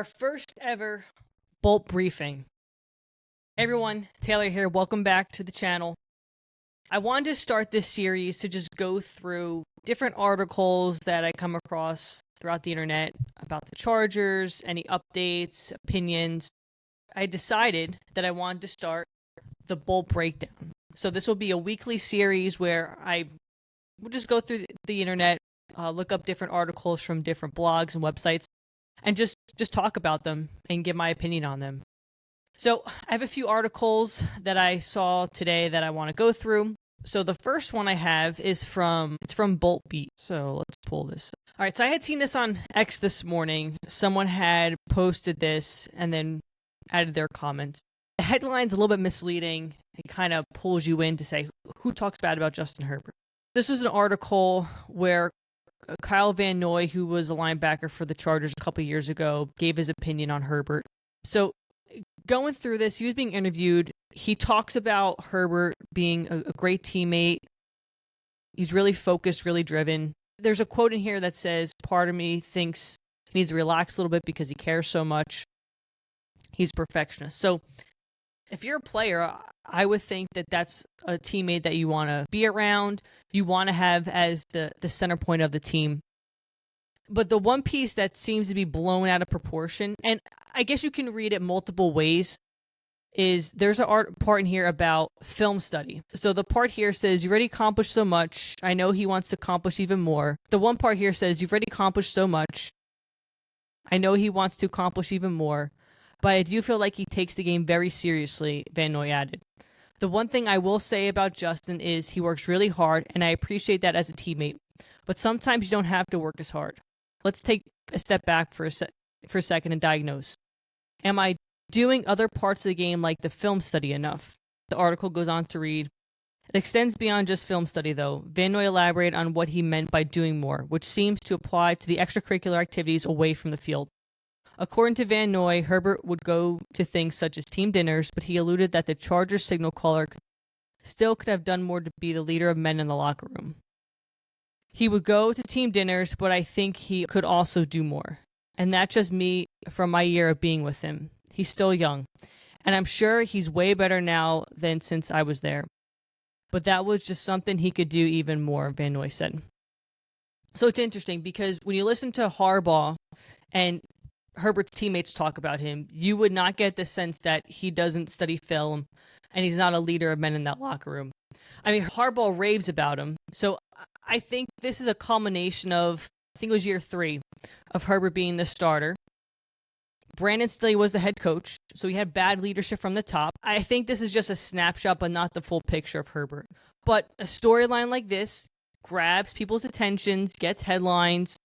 Our first ever Bolt briefing. Hey everyone, Taylor here. Welcome back to the channel. I wanted to start this series to just go through different articles that I come across throughout the internet about the Chargers, any updates, opinions. I decided that I wanted to start the Bolt breakdown. So this will be a weekly series where I will just go through the internet, look up different articles from different blogs and websites, and just talk about them and give my opinion on them. So I have a few articles that I saw today that I want to go through. So the first one I have is from Bolt Beat. So let's pull this up. All right, so I had seen this on X this morning. Someone had posted this and then added their comments. The headline's a little bit misleading. It kind of pulls you in to say, who talks bad about Justin Herbert? This was an article where Kyle Van Noy, who was a linebacker for the Chargers a couple years ago, gave his opinion on Herbert. So going through this, he was being interviewed. He talks about Herbert being a great teammate. He's really focused, really driven. There's a quote in here that says, part of me thinks he needs to relax a little bit because he cares so much. He's a perfectionist. So if you're a player, I would think that that's a teammate that you want to be around, you want to have as the center point of the team. But the one piece that seems to be blown out of proportion, and I guess you can read it multiple ways, is there's a part in here about film study. So the part here says, you've already accomplished so much. I know he wants to accomplish even more. The one part here says, you've already accomplished so much. I know he wants to accomplish even more. But I do feel like he takes the game very seriously, Van Noy added. The one thing I will say about Justin is he works really hard, and I appreciate that as a teammate. But sometimes you don't have to work as hard. Let's take a step back for a second and diagnose. Am I doing other parts of the game like the film study enough? The article goes on to read, it extends beyond just film study, though. Van Noy elaborated on what he meant by doing more, which seems to apply to the extracurricular activities away from the field. According to Van Noy, Herbert would go to things such as team dinners, but he alluded that the Chargers signal caller still could have done more to be the leader of men in the locker room. He would go to team dinners, but I think he could also do more. And that's just me from my year of being with him. He's still young. And I'm sure he's way better now than since I was there. But that was just something he could do even more, Van Noy said. So it's interesting because when you listen to Harbaugh and Herbert's teammates talk about him, you would not get the sense that he doesn't study film and he's not a leader of men in that locker room. I mean, Harbaugh raves about him. So I think this is a culmination of, I think it was year 3 of Herbert being the starter. Brandon Staley was the head coach, so he had bad leadership from the top. I think this is just a snapshot, but not the full picture of Herbert. But a storyline like this grabs people's attentions, gets headlines,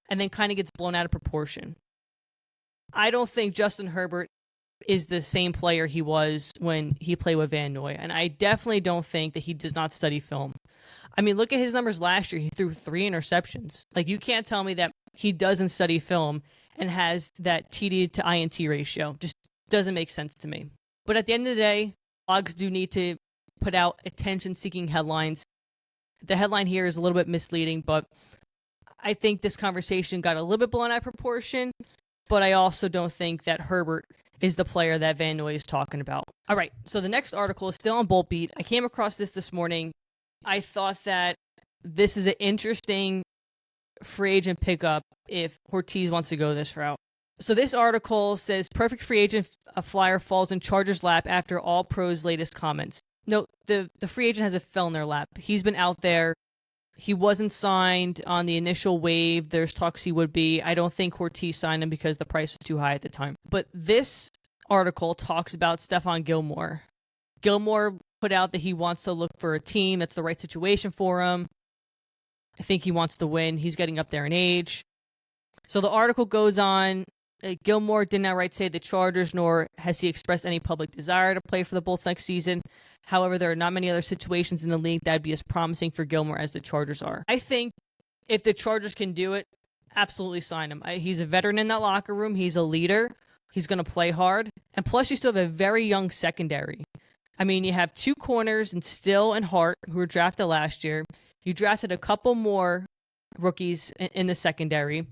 and then kind of gets blown out of proportion. I don't think Justin Herbert is the same player he was when he played with Van Noy, and I definitely don't think that he does not study film. I mean, look at his numbers last year. He threw 3 interceptions. Like, you can't tell me that he doesn't study film and has that TD to INT ratio. Just doesn't make sense to me. But at the end of the day, blogs do need to put out attention-seeking headlines. The headline here is a little bit misleading, but I think this conversation got a little bit blown out of proportion, but I also don't think that Herbert is the player that Van Noy is talking about. All right, so the next article is still on Bolt Beat. I came across this morning. I thought that this is an interesting free agent pickup if Ortiz wants to go this route. So this article says, perfect free agent flyer falls in Chargers' lap after All Pro's latest comments. No, the free agent hasn't fell in their lap. He's been out there. He wasn't signed on the initial wave. There's talks he would be. I don't think Ortiz signed him because the price was too high at the time. But this article talks about Stephon Gilmore. Gilmore put out that he wants to look for a team that's the right situation for him. I think he wants to win. He's getting up there in age. So the article goes on. Gilmore didn't outright say the Chargers, nor has he expressed any public desire to play for the Bolts next season. However, there are not many other situations in the league that would be as promising for Gilmore as the Chargers are. I think if the Chargers can do it, absolutely sign him. He's a veteran in that locker room. He's a leader. He's going to play hard. And plus, you still have a very young secondary. I mean, you have 2 corners in Still and Hart, who were drafted last year. You drafted a couple more rookies in the secondary.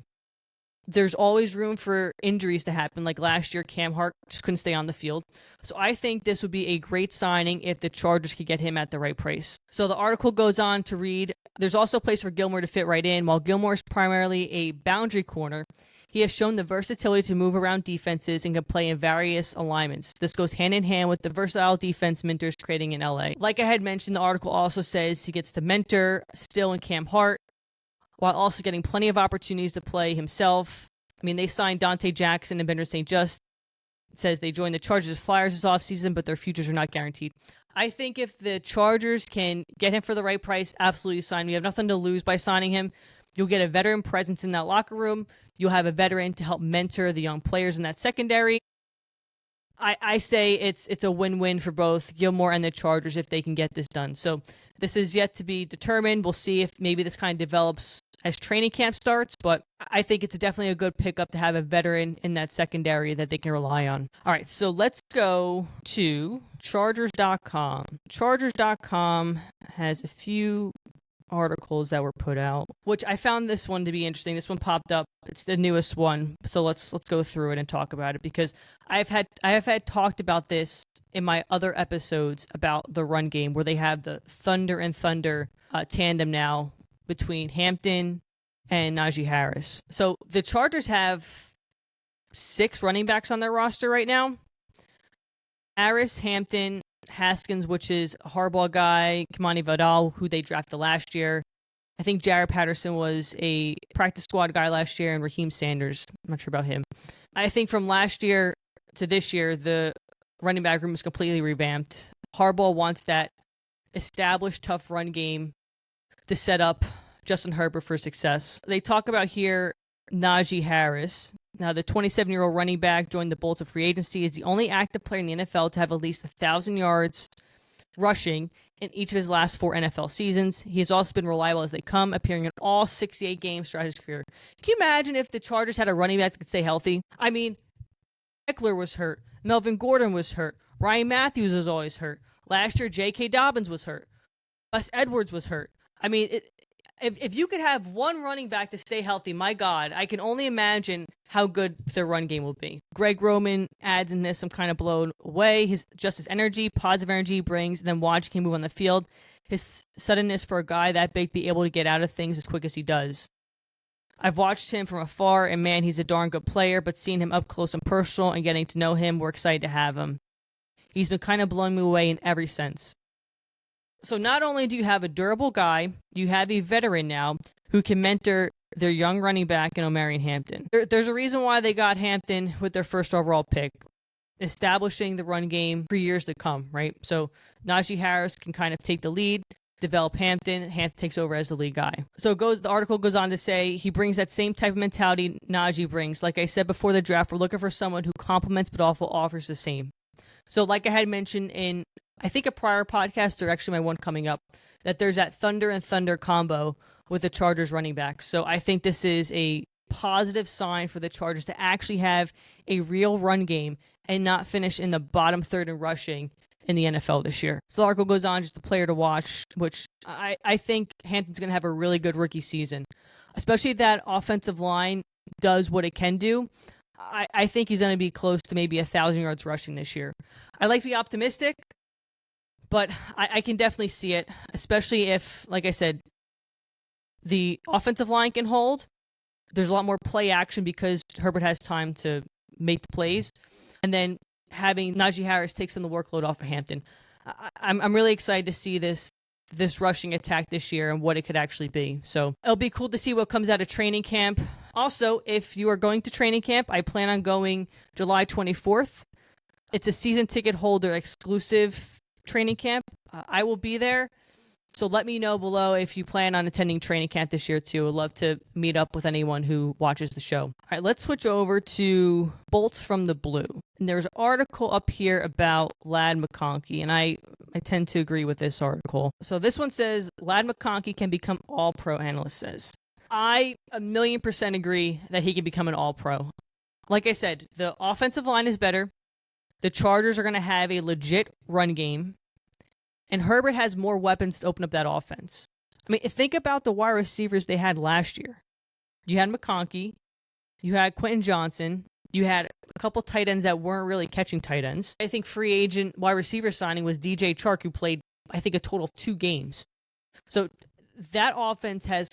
there's always room for injuries to happen. Like last year, Cam Hart just couldn't stay on the field. So I think this would be a great signing if the Chargers could get him at the right price. So the article goes on to read, there's also a place for Gilmore to fit right in. While Gilmore is primarily a boundary corner, he has shown the versatility to move around defenses and can play in various alignments. This goes hand in hand with the versatile defense Minter's creating in LA. Like I had mentioned, the article also says he gets to mentor Still and Cam Hart, while also getting plenty of opportunities to play himself. I mean, they signed Dante Jackson and Bender St. Just. It says they joined the Chargers Flyers this offseason, but their futures are not guaranteed. I think if the Chargers can get him for the right price, absolutely sign him. You have nothing to lose by signing him. You'll get a veteran presence in that locker room. You'll have a veteran to help mentor the young players in that secondary. I say it's a win-win for both Gilmore and the Chargers if they can get this done. So this is yet to be determined. We'll see if maybe this kind of develops as training camp starts, but I think it's definitely a good pickup to have a veteran in that secondary that they can rely on. All right, so let's go to Chargers.com. Chargers.com has a few articles that were put out, which I found this one to be interesting. This one popped up. It's the newest one. So let's go through it and talk about it, because I have had talked about this in my other episodes about the run game, where they have the Thunder and Thunder tandem now between Hampton and Najee Harris. So the Chargers have 6 running backs on their roster right now. Harris, Hampton, Haskins, which is a Harbaugh guy, Kamani Vidal, who they drafted last year. I think Jared Patterson was a practice squad guy last year, and Raheem Sanders. I'm not sure about him. I think from last year to this year, the running back room was completely revamped. Harbaugh wants that established, tough run game to set up Justin Herbert for success. They talk about here Najee Harris. Now, the 27-year-old running back joined the Bolts of free agency, is the only active player in the NFL to have at least 1,000 yards rushing in each of his last 4 NFL seasons. He has also been reliable as they come, appearing in all 68 games throughout his career. Can you imagine if the Chargers had a running back that could stay healthy? I mean, Eckler was hurt. Melvin Gordon was hurt. Ryan Matthews was always hurt. Last year, J.K. Dobbins was hurt. Gus Edwards was hurt. I mean, if you could have one running back to stay healthy, my God, I can only imagine how good their run game will be. Greg Roman adds in this. I'm kind of blown away. His energy, positive energy he brings, and then watching him move on the field. His suddenness for a guy that big to be able to get out of things as quick as he does. I've watched him from afar, and man, he's a darn good player, but seeing him up close and personal and getting to know him, we're excited to have him. He's been kind of blowing me away in every sense. So not only do you have a durable guy, you have a veteran now who can mentor their young running back in Omarion Hampton. There's a reason why they got Hampton with their first overall pick, establishing the run game for years to come, right? So Najee Harris can kind of take the lead, develop Hampton. Hampton takes over as the lead guy. So the article goes on to say he brings that same type of mentality Najee brings. Like I said before the draft, we're looking for someone who complements but also offers the same. So like I had mentioned in, I think, a prior podcast, or actually my one coming up, that there's that Thunder and Thunder combo with the Chargers running back. So I think this is a positive sign for the Chargers to actually have a real run game and not finish in the bottom third in rushing in the NFL this year. So the article goes on, just a player to watch, which I think Hampton's going to have a really good rookie season, especially if that offensive line does what it can do. I think he's going to be close to maybe 1,000 yards rushing this year. I like to be optimistic, but I can definitely see it, especially if, like I said, the offensive line can hold. There's a lot more play action because Herbert has time to make the plays. And then having Najee Harris take some of the workload off of Hampton. I'm really excited to see this rushing attack this year and what it could actually be. So it'll be cool to see what comes out of training camp. Also, if you are going to training camp, I plan on going July 24th. It's a season ticket holder exclusive training camp. I will be there. So let me know below if you plan on attending training camp this year too. I'd love to meet up with anyone who watches the show. All right, let's switch over to Bolts from the Blue. And there's an article up here about Ladd McConkey, and I tend to agree with this article. So this one says, Ladd McConkey can become all-pro, analyst says. I 1,000,000% agree that he can become an all-pro. Like I said, the offensive line is better. The Chargers are going to have a legit run game. And Herbert has more weapons to open up that offense. I mean, think about the wide receivers they had last year. You had McConkey. You had Quentin Johnson. You had a couple tight ends that weren't really catching tight ends. I think free agent wide receiver signing was DJ Chark, who played, I think, a total of 2 games. So that offense has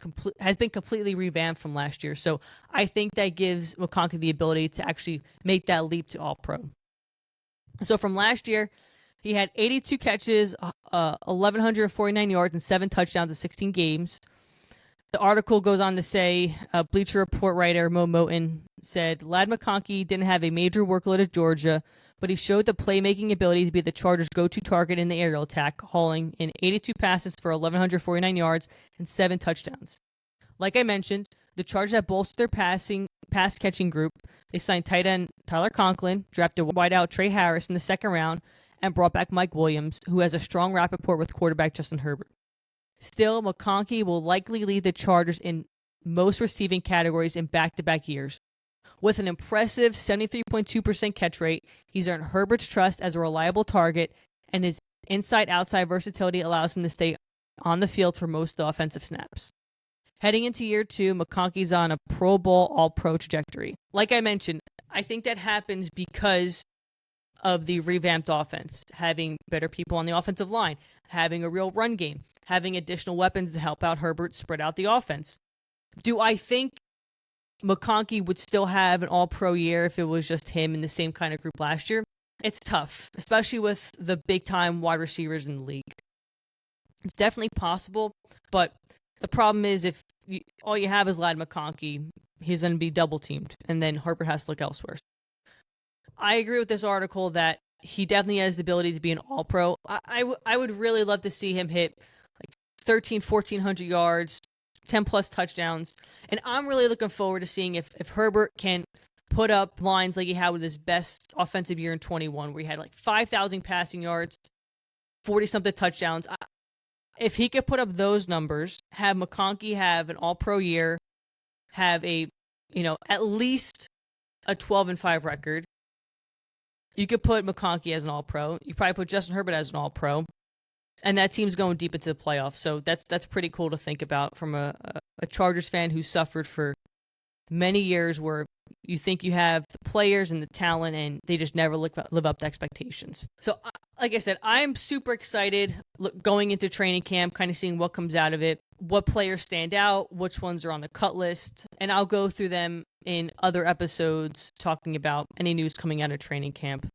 been completely revamped from last year. So I think that gives McConkey the ability to actually make that leap to All-Pro. So from last year, he had 82 catches, 1,149 yards, and 7 touchdowns in 16 games. The article goes on to say, Bleacher Report writer Mo Moton said, Ladd McConkey didn't have a major workload at Georgia, but he showed the playmaking ability to be the Chargers' go-to target in the aerial attack, hauling in 82 passes for 1,149 yards and 7 touchdowns. Like I mentioned, the Chargers have bolstered their pass-catching group. They signed tight end Tyler Conklin, drafted wideout Trey Harris in the 2nd round, and brought back Mike Williams, who has a strong rapport with quarterback Justin Herbert. Still, McConkey will likely lead the Chargers in most receiving categories in back-to-back years. With an impressive 73.2% catch rate, he's earned Herbert's trust as a reliable target, and his inside-outside versatility allows him to stay on the field for most offensive snaps. Heading into year 2, McConkey's on a Pro Bowl All-Pro trajectory. Like I mentioned, I think that happens because of the revamped offense, having better people on the offensive line, having a real run game, having additional weapons to help out Herbert spread out the offense. Do I think McConkey would still have an All-Pro year if it was just him in the same kind of group last year? It's tough, especially with the big-time wide receivers in the league. It's definitely possible, but the problem is if all you have is Ladd McConkey, he's going to be double-teamed, and then Herbert has to look elsewhere. I agree with this article that he definitely has the ability to be an All-Pro. I would really love to see him hit like 1,400 yards, 10-plus touchdowns. And I'm really looking forward to seeing if Herbert can put up lines like he had with his best offensive year in 21, where he had like 5,000 passing yards, 40-something touchdowns. If he could put up those numbers, have McConkey have an All-Pro year, have a, at least a 12-5 record, you could put McConkey as an All-Pro. You probably put Justin Herbert as an All-Pro. And that team's going deep into the playoffs. So that's pretty cool to think about from a Chargers fan who suffered for many years where you think you have the players and the talent and they just never live up to expectations. So like I said, I'm super excited going into training camp, kind of seeing what comes out of it, what players stand out, which ones are on the cut list. And I'll go through them in other episodes talking about any news coming out of training camp.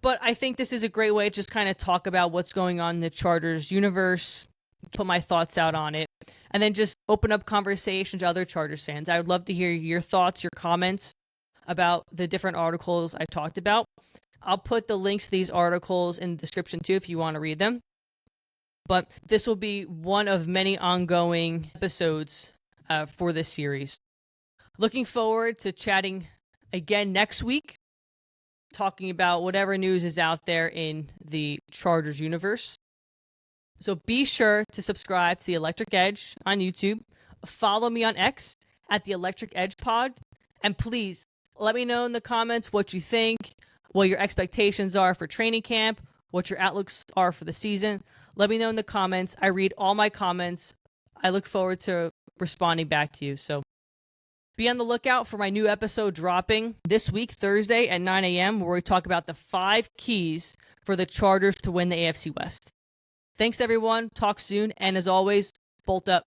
But I think this is a great way to just kind of talk about what's going on in the Chargers universe, put my thoughts out on it, and then just open up conversations to other Chargers fans. I would love to hear your thoughts, your comments about the different articles I talked about. I'll put the links to these articles in the description too if you want to read them. But this will be one of many ongoing episodes for this series. Looking forward to chatting again next week, talking about whatever news is out there in the Chargers universe. So be sure to subscribe to The Electric Edge on YouTube. Follow me on X at The Electric Edge Pod. And please let me know in the comments what you think, what your expectations are for training camp, what your outlooks are for the season. Let me know in the comments. I read all my comments. I look forward to responding back to you. So be on the lookout for my new episode dropping this week, Thursday at 9 a.m., where we talk about the 5 keys for the Chargers to win the AFC West. Thanks, everyone. Talk soon. And as always, bolt up.